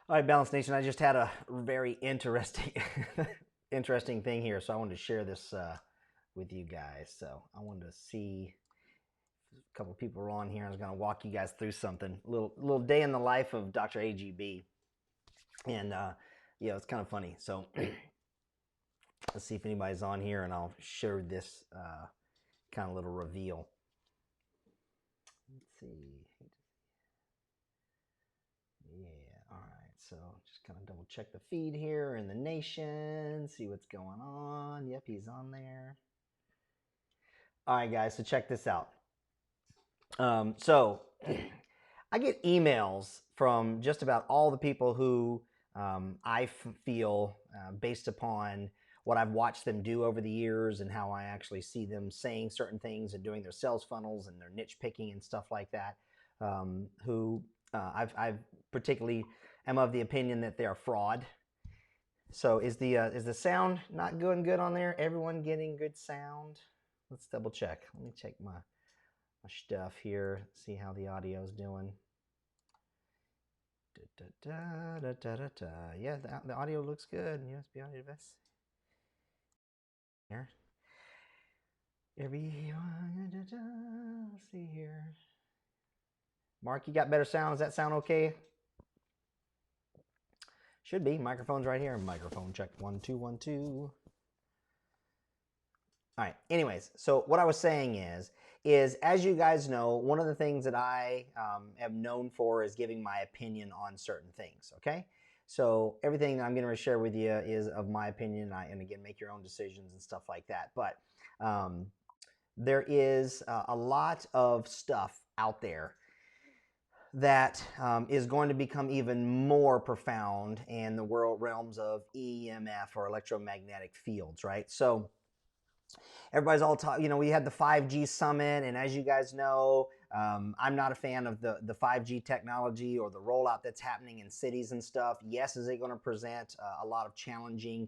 All right, Balance Nation. I just had a very interesting, interesting thing here, so I wanted to share this with you guys. So I wanted to see a couple of people are on here. I was going to walk you guys through something, little day in the life of Dr. AGB, and yeah, it's kind of funny. So let's see if anybody's on here, and I'll share this kind of little reveal. Let's see. Yeah, all right. So just kind of double check the feed here in the nation, see what's going on. Yep, he's on there. All right, guys. So check this out. So I get emails from just about all the people who I feel, based upon what I've watched them do over the years and how I actually see them saying certain things and doing their sales funnels and their niche picking and stuff like that, who I've particularly am of the opinion that they are fraud. So is the sound not going good on there? Everyone getting good sound? Let's double check. Let me check my stuff here. See how the audio is doing. Yeah, the audio looks good. USB audio device. Here. Let's see here. Mark, you got better sound. Does that sound okay? Should be. Microphone's right here. Microphone check. 1 2 1 2. All right. Anyways, so what I was saying is as you guys know, one of the things that I am known for is giving my opinion on certain things. Okay. So everything that I'm going to share with you is of my opinion, and again, make your own decisions and stuff like that. But there is a lot of stuff out there that is going to become even more profound in the world realms of EMF or electromagnetic fields, right? So everybody's all talking, we had the 5G summit, and as you guys know, I'm not a fan of the 5G technology or the rollout that's happening in cities and stuff. Yes, is it going to present a lot of challenging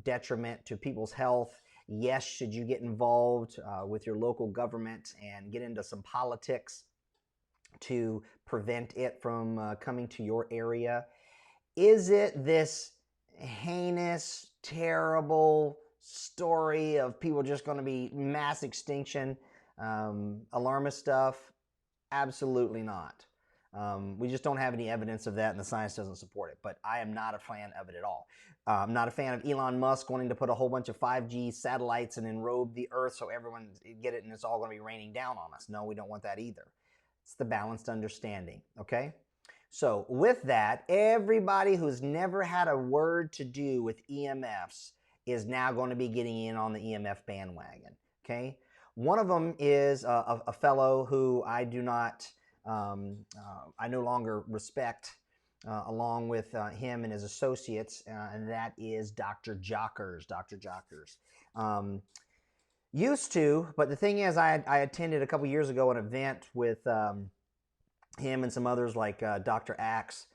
detriment to people's health? Yes, should you get involved with your local government and get into some politics to prevent it from coming to your area? Is it this heinous, terrible story of people just going to be mass extinction, alarmist stuff? Absolutely not. We just don't have any evidence of that, and the science doesn't support it. But I am not a fan of it at all. I'm not a fan of Elon Musk wanting to put a whole bunch of 5G satellites and enrobe the Earth so everyone get it and it's all going to be raining down on us. No, we don't want that either. It's the balanced understanding, okay? So with that, everybody who's never had a word to do with EMFs is now going to be getting in on the EMF bandwagon, okay? One of them is a fellow who I do not, I no longer respect, along with him and his associates, and that is Dr. Jockers. Dr. Jockers. Used to, but the thing is, I attended a couple years ago an event with him and some others like Dr. Axe.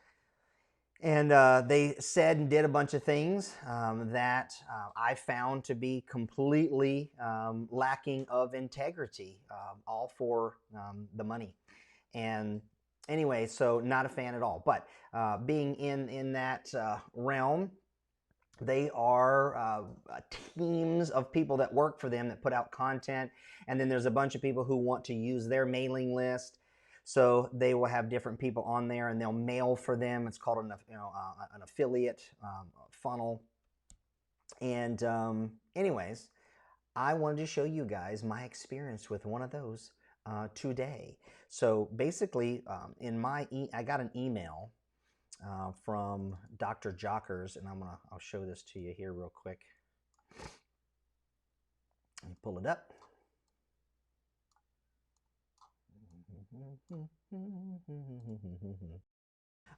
And they said and did a bunch of things that I found to be completely lacking of integrity, all for the money. And anyway, so not a fan at all. But being in that realm, they are teams of people that work for them that put out content. And then there's a bunch of people who want to use their mailing list. So they will have different people on there, and they'll mail for them. It's called an affiliate funnel. And anyways, I wanted to show you guys my experience with one of those today. So basically, I got an email from Dr. Jockers, and I'll show this to you here real quick. Let me pull it up.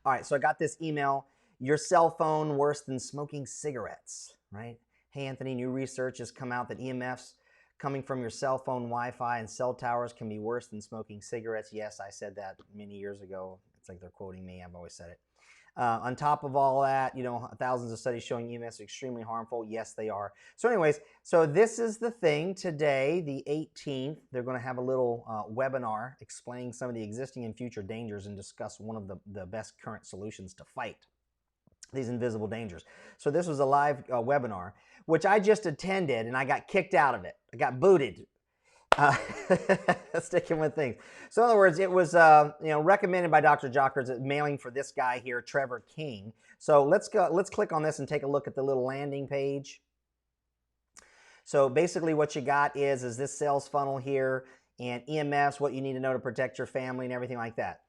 All right, so I got this email. Your cell phone worse than smoking cigarettes, right? Hey, Anthony, new research has come out that EMFs coming from your cell phone Wi-Fi and cell towers can be worse than smoking cigarettes. Yes, I said that many years ago, It's like they're quoting me. I've always said it. On top of all that, thousands of studies showing EMFs are extremely harmful. Yes, they are. So anyways, so this is the thing today, the 18th. They're going to have a little webinar explaining some of the existing and future dangers and discuss one of the best current solutions to fight these invisible dangers. So this was a live webinar, which I just attended, and I got kicked out of it. I got booted. Sticking with things. So in other words, it was recommended by Dr. Jockers, mailing for this guy here, Trevor King. So let's click on this and take a look at the little landing page. So basically what you got is this sales funnel here and EMFs, what you need to know to protect your family and everything like that.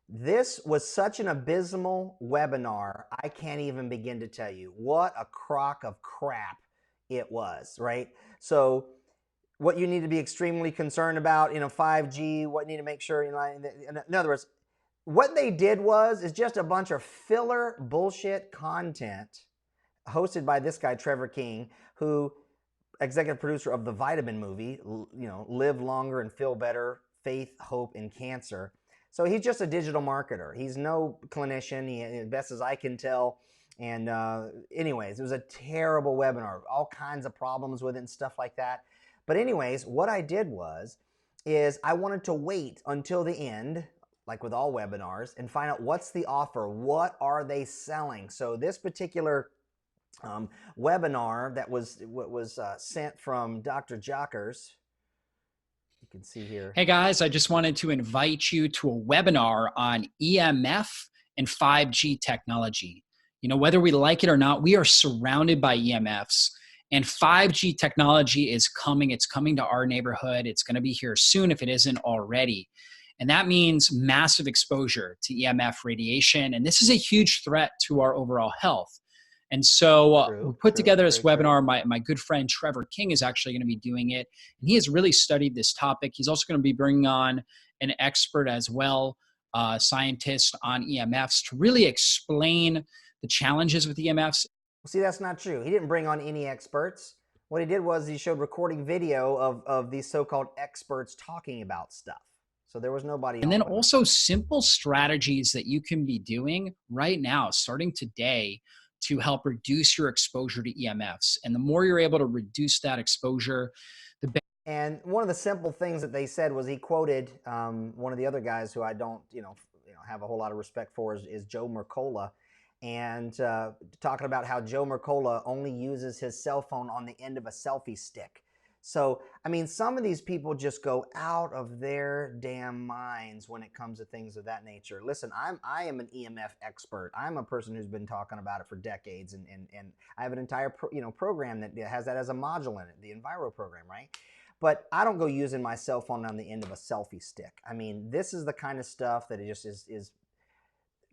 This was such an abysmal webinar, I can't even begin to tell you what a crock of crap it was, right? So what you need to be extremely concerned about, 5G, what you need to make sure, in other words, what they did is just a bunch of filler bullshit content hosted by this guy, Trevor King, who executive producer of the Vitamin movie, Live Longer and Feel Better, Faith, Hope, and Cancer. So he's just a digital marketer. He's no clinician, best as I can tell. And anyways, it was a terrible webinar, all kinds of problems with it and stuff like that. But anyways, what I did is I wanted to wait until the end, like with all webinars, and find out what's the offer, what are they selling. So this particular webinar that was sent from Dr. Jockers, you can see here. Hey guys, I just wanted to invite you to a webinar on EMF and 5G technology. Whether we like it or not, we are surrounded by EMFs. And 5G technology is coming. It's coming to our neighborhood. It's going to be here soon if it isn't already. And that means massive exposure to EMF radiation. And this is a huge threat to our overall health. And so we put together this webinar. My good friend Trevor King is actually going to be doing it. And he has really studied this topic. He's also going to be bringing on an expert as well, scientist on EMFs, to really explain the challenges with EMFs. See, that's not true. He didn't bring on any experts. What he did was he showed recording video of these so-called experts talking about stuff. So there was nobody. And then also simple strategies that you can be doing right now, starting today, to help reduce your exposure to EMFs. And the more you're able to reduce that exposure, the better. And one of the simple things that they said was he quoted one of the other guys who I don't have a whole lot of respect for is Joe Mercola. And talking about how Joe Mercola only uses his cell phone on the end of a selfie stick. So, I mean, some of these people just go out of their damn minds when it comes to things of that nature. Listen, I am an EMF expert. I'm a person who's been talking about it for decades, and I have an entire program that has that as a module in it, the Enviro program, right? But I don't go using my cell phone on the end of a selfie stick. I mean, this is the kind of stuff that it just is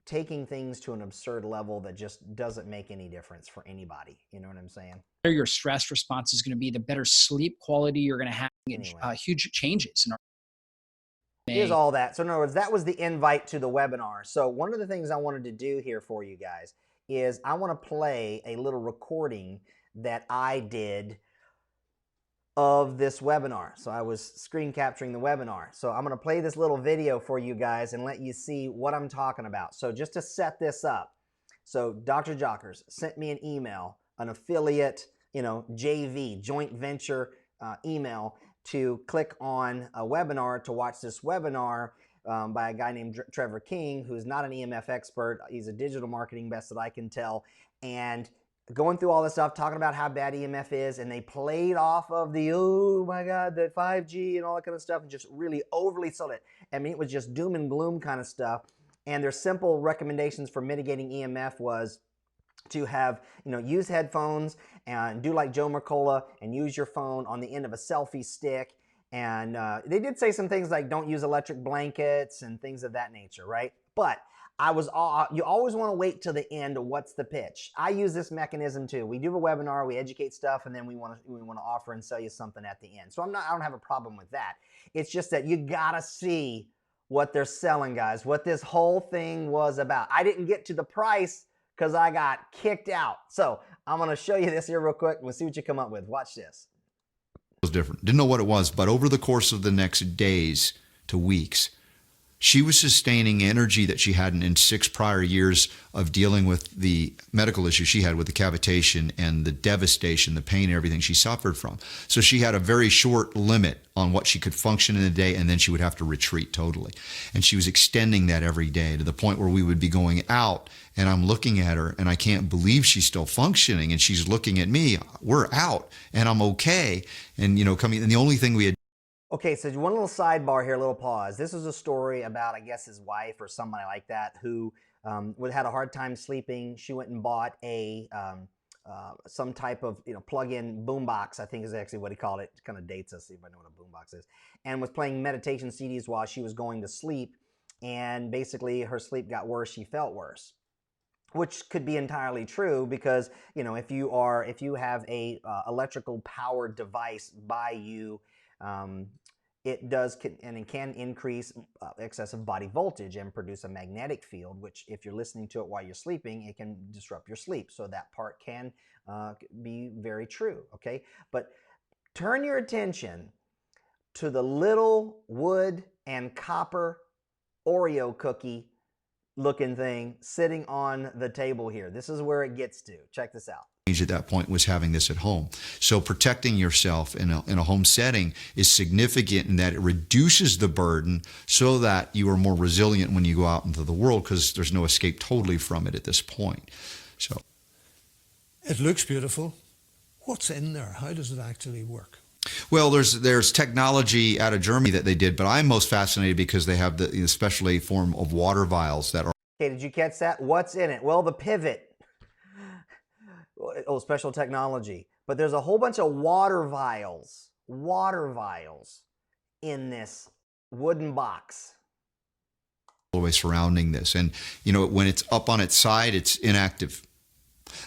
taking things to an absurd level that just doesn't make any difference for anybody. You know what I'm saying? Your stress response is going to be, the better sleep quality you're going to have. Anyway. Huge changes in our. Here's all that. So in other words, that was the invite to the webinar. So one of the things I wanted to do here for you guys is I want to play a little recording that I did of this webinar. So I was screen capturing the webinar. So I'm going to play this little video for you guys and let you see what I'm talking about. So just to set this up, so Dr. Jockers sent me an email, an affiliate, JV, joint venture email to click on a webinar to watch this webinar by a guy named Trevor King, who's not an EMF expert. He's a digital marketing best that I can tell. And going through all this stuff, talking about how bad EMF is, and they played off of the, oh my God, the 5G and all that kind of stuff, and just really overly sold it. I mean, it was just doom and gloom kind of stuff. And their simple recommendations for mitigating EMF was to have, use headphones and do like Joe Mercola and use your phone on the end of a selfie stick. And they did say some things like don't use electric blankets and things of that nature, right? But you always want to wait till the end of what's the pitch. I use this mechanism too. We do a webinar, we educate stuff, and then we want to offer and sell you something at the end. So I don't have a problem with that. It's just that you gotta see what they're selling, guys, what this whole thing was about. I didn't get to the price because I got kicked out. So I'm gonna show you this here real quick. We'll see what you come up with. Watch this. It was different. Didn't know what it was, but over the course of the next days to weeks, She was sustaining energy that she hadn't in 6 prior years of dealing with the medical issues she had with the cavitation and the devastation, the pain, everything she suffered from. So she had a very short limit on what she could function in a day, and then she would have to retreat totally. And she was extending that every day to the point where we would be going out, and I'm looking at her, and I can't believe she's still functioning, and she's looking at me. We're out, and I'm okay. And, coming, and the only thing we had. Okay, so one little sidebar here, a little pause. This is a story about, I guess, his wife or somebody like that who had a hard time sleeping. She went and bought some type of plug-in boombox, I think is actually what he called it. It kind of dates us, if I know what a boombox is. And was playing meditation CDs while she was going to sleep. And basically her sleep got worse. She felt worse, which could be entirely true because if you have a electrical powered device by you, it can increase excessive body voltage and produce a magnetic field, which if you're listening to it while you're sleeping, it can disrupt your sleep. So that part can be very true, okay? But turn your attention to the little wood and copper Oreo cookie looking thing sitting on the table here. This is where it gets to. Check this out. At that point was having this at home. So protecting yourself in a home setting is significant in that it reduces the burden so that you are more resilient when you go out into the world, because there's no escape totally from it at this point. So it looks beautiful. What's in there? How does it actually work? Well, there's technology out of Germany that they did, but I'm most fascinated because they have the specially form of water vials that are. Okay, did you catch that? What's in it? Well, the pivot. Oh, special technology. But there's a whole bunch of water vials in this wooden box. All the way surrounding this. And, when it's up on its side, it's inactive.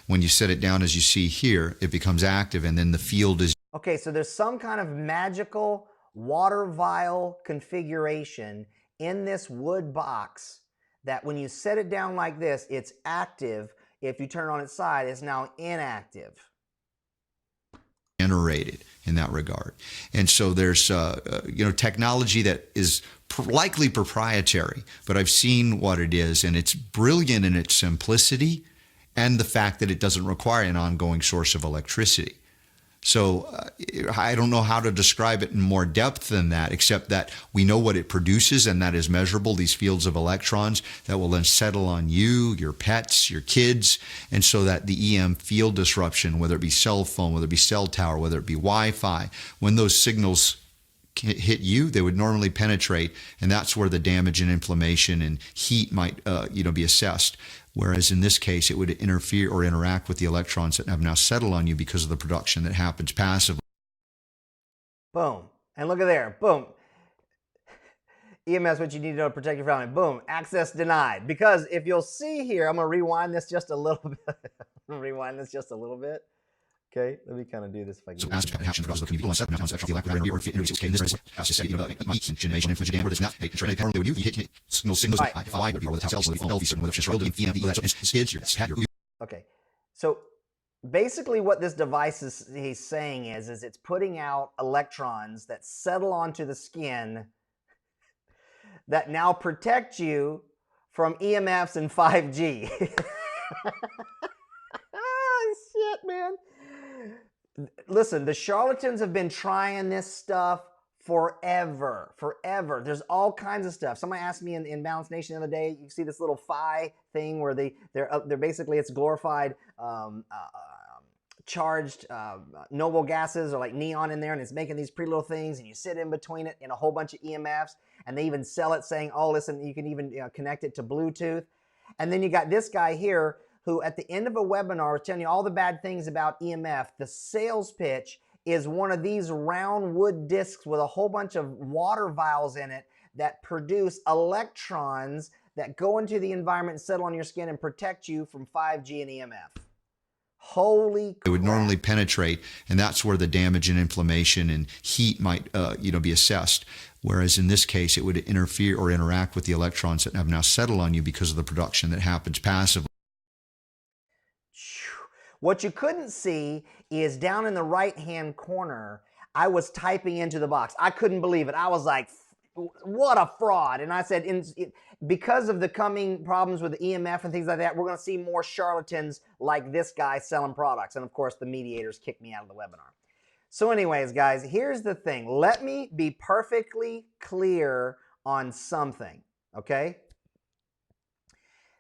When you set it down, as you see here, it becomes active, and then the field is. Okay, so there's some kind of magical water vial configuration in this wood box that when you set it down like this, it's active. If you turn it on its side, it's now inactive. Generated in that regard. And so there's technology that is likely proprietary, but I've seen what it is, and it's brilliant in its simplicity and the fact that it doesn't require an ongoing source of electricity. So I don't know how to describe it in more depth than that, except that we know what it produces, and that is measurable, these fields of electrons that will then settle on you, your pets, your kids, and so that the EM field disruption, whether it be cell phone, whether it be cell tower, whether it be Wi-Fi, when those signals hit you, they would normally penetrate, and that's where the damage and inflammation and heat might be assessed. Whereas in this case, it would interfere or interact with the electrons that have now settled on you because of the production that happens passively. Boom. And look at there. Boom. EMS, what you need to know to protect your family. Boom. Access denied. Because if you'll see here, I'm going to rewind this just a little bit. Okay, let me kind of do this if I can. So as happens across the community, on 7 pounds actually like that or fit into this has to say generation information damage is not a trade currently with you hit signals high or the cells of healthy certain whether it's real kids your. Okay. So basically what this device he's saying is it's putting out electrons that settle onto the skin that now protect you from EMFs and 5G. Shit, man. Listen, the charlatans have been trying this stuff forever. There's all kinds of stuff. Somebody asked me in Balance Nation the other day, you see this little phi thing where they're basically, it's glorified charged noble gases or like neon in there, and it's making these pretty little things, and you sit in between it in a whole bunch of EMFs, and they even sell it saying, oh, listen, you can even connect it to Bluetooth. And then you got this guy here who at the end of a webinar was telling you all the bad things about EMF. The sales pitch is one of these round wood discs with a whole bunch of water vials in it that produce electrons that go into the environment and settle on your skin and protect you from 5G and EMF. Holy crap. It would normally penetrate, and that's where the damage and inflammation and heat might be assessed. Whereas in this case, it would interfere or interact with the electrons that have now settled on you because of the production that happens passively. What you couldn't see is down in the right-hand corner, I was typing into the box. I couldn't believe it. I was like what a fraud. And I said, because of the coming problems with the EMF and things like that, we're going to see more charlatans like this guy selling products. And of course, the mediators kicked me out of the webinar. So anyways, guys, here's the thing. Let me be perfectly clear on something, okay?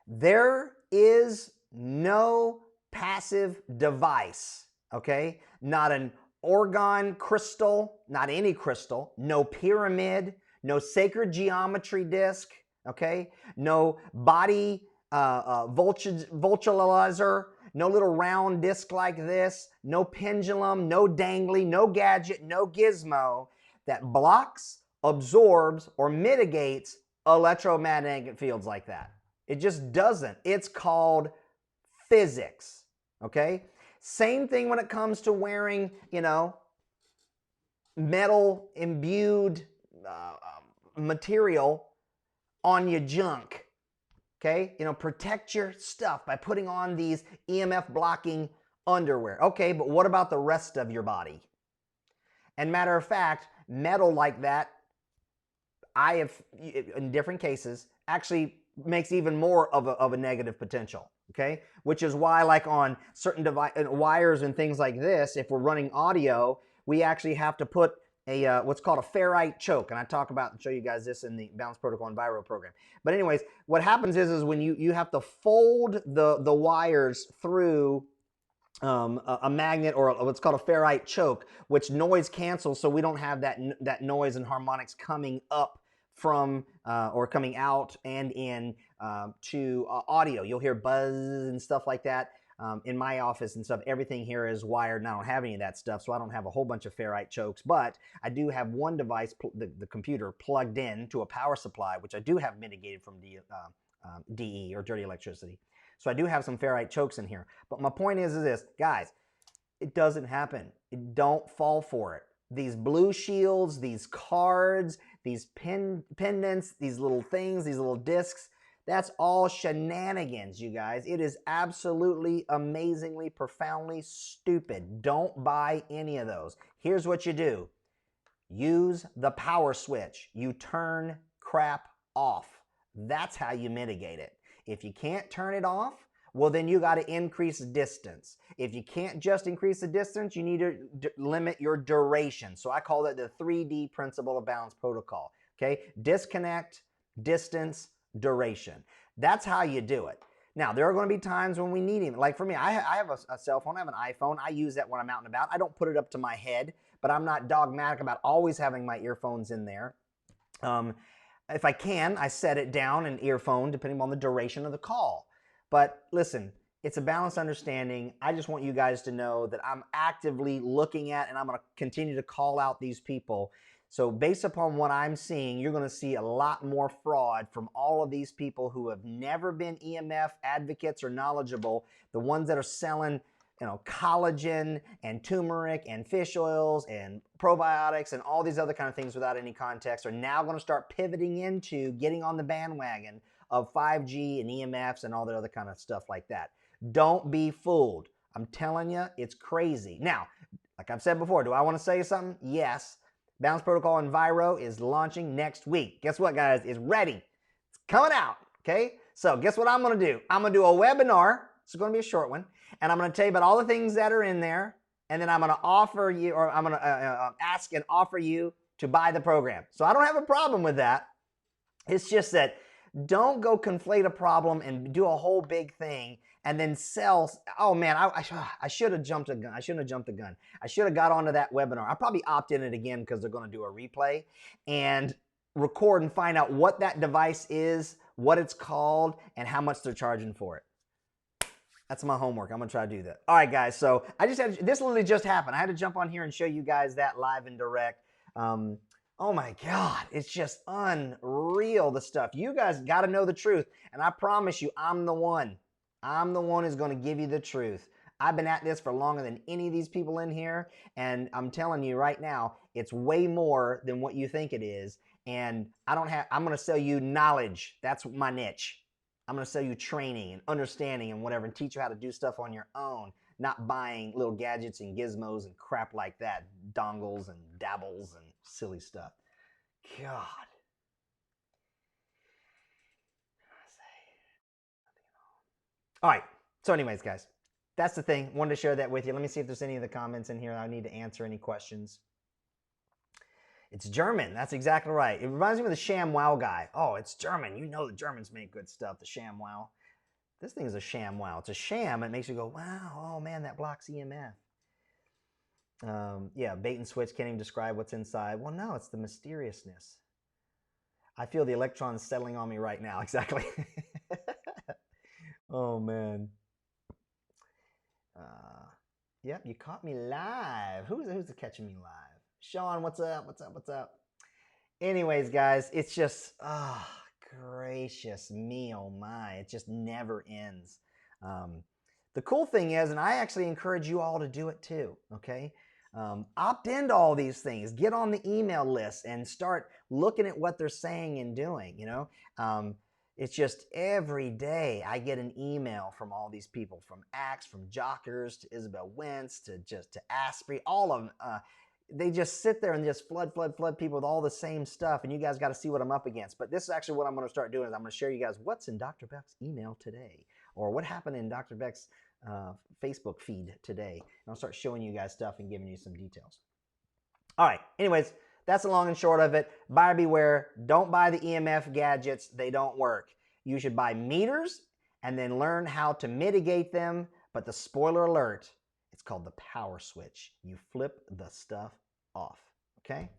There is no passive device, okay? Not an orgone crystal, not any crystal, no pyramid, no sacred geometry disc, okay? No body volatileizer, no little round disc like this, no pendulum, no dangly, no gadget, no gizmo that blocks, absorbs, or mitigates electromagnetic fields like that. It just doesn't. It's called physics, okay? Same thing when it comes to wearing, you know, metal imbued material on your junk, okay? You know, protect your stuff by putting on these EMF blocking underwear. Okay, but what about the rest of your body? And matter of fact, metal like that, I have, in different cases, actually makes even more of a negative potential, okay? Which is why, like on certain wires and things like this, if we're running audio, we actually have to put a what's called a ferrite choke, and I talk about and show you guys this in the Balance Protocol and Viro program. But anyways, what happens is when you have to fold the wires through a magnet or what's called a ferrite choke, which noise cancels, so we don't have that noise and harmonics coming up from or coming out and in to audio. You'll hear buzz and stuff like that. In my office and stuff, everything here is wired, and I don't have any of that stuff, so I don't have a whole bunch of ferrite chokes, but I do have one device, the computer, plugged in to a power supply, which I do have mitigated from DE, or dirty electricity. So I do have some ferrite chokes in here. But my point is this, guys, it doesn't happen. Don't fall for it. These blue shields, these cards, these pendants, these little things, these little discs, that's all shenanigans, you guys. It is absolutely, amazingly, profoundly stupid. Don't buy any of those. Here's what you do. Use the power switch. You turn crap off. That's how you mitigate it. If you can't turn it off, well, then you got to increase distance. If you can't just increase the distance, you need to limit your duration. So I call that the 3D principle of balance protocol. Okay? Disconnect, distance, duration. That's how you do it. Now, there are going to be times when we need him. Like for me, I have a cell phone. I have an iPhone. I use that when I'm out and about. I don't put it up to my head, but I'm not dogmatic about always having my earphones in there. If I can, I set it down in earphone depending on the duration of the call. But listen, it's a balanced understanding. I just want you guys to know that I'm actively looking at, and I'm going to continue to call out these people. So based upon what I'm seeing, you're going to see a lot more fraud from all of these people who have never been EMF advocates or knowledgeable. The ones that are selling, you know, collagen and turmeric and fish oils and probiotics and all these other kind of things without any context are now going to start pivoting into getting on the bandwagon of 5G and EMFs and all that other kind of stuff like that. Don't be fooled. I'm telling you, it's crazy. Now, like I've said before, do I want to say something? Yes. Balance Protocol and Viro is launching next week. Guess what, guys? It's ready. It's coming out, okay? So guess what I'm going to do? I'm going to do a webinar. It's going to be a short one. And I'm going to tell you about all the things that are in there. And then I'm going to offer you, or I'm going to ask and offer you to buy the program. So I don't have a problem with that. It's just that don't go conflate a problem and do a whole big thing and then sell. Oh man, I should have jumped a gun. I shouldn't have jumped a gun. I should have got onto that webinar. I probably opt in it again because they're going to do a replay and record and find out what that device is, what it's called, and how much they're charging for it. That's my homework. I'm going to try to do that. All right, guys. So this literally just happened. I had to jump on here and show you guys that live and direct. Oh my God, it's just unreal, the stuff. You guys got to know the truth. And I promise you, I'm the one. I'm the one who's going to give you the truth. I've been at this for longer than any of these people in here. And I'm telling you right now, it's way more than what you think it is. And I'm going to sell you knowledge. That's my niche. I'm going to sell you training and understanding and whatever, and teach you how to do stuff on your own, not buying little gadgets and gizmos and crap like that, dongles and dabbles and silly stuff. God. All right. So anyways, guys, that's the thing. Wanted to share that with you. Let me see if there's any of the comments in here I need to answer any questions. It's German. That's exactly right. It reminds me of the ShamWow guy. Oh, it's German. You know the Germans make good stuff, the ShamWow. This thing is a ShamWow. It's a sham. It makes you go, wow, oh man, that blocks EMF. Yeah, bait and switch, can't even describe what's inside. Well, no, it's the mysteriousness. I feel the electrons settling on me right now. Exactly. Oh, man. Yep, you caught me live. Who's catching me live? Sean, what's up? What's up? What's up? Anyways, guys, it's just, gracious me, oh my. It just never ends. The cool thing is, and I actually encourage you all to do it too, okay? Opt into all these things. Get on the email list and start looking at what they're saying and doing, you know? It's just every day I get an email from all these people, from Axe, from Jockers, to Isabel Wentz, to Asprey, all of them. They just sit there and just flood people with all the same stuff, and you guys got to see what I'm up against. But this is actually what I'm going to start doing is I'm going to share you guys what's in Dr. Beck's email today, or what happened in Dr. Beck's Facebook feed today. And I'll start showing you guys stuff and giving you some details. All right, anyways, that's the long and short of it. Buyer beware. Don't buy the EMF gadgets. They don't work. You should buy meters and then learn how to mitigate them. But the spoiler alert, it's called the power switch. You flip the stuff off, okay?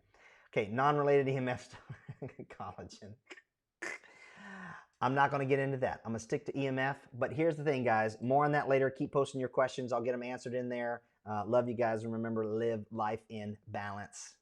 Okay, non-related EMF stuff. Collagen. I'm not going to get into that. I'm going to stick to EMF. But here's the thing, guys. More on that later. Keep posting your questions. I'll get them answered in there. Love you guys. And remember, live life in balance.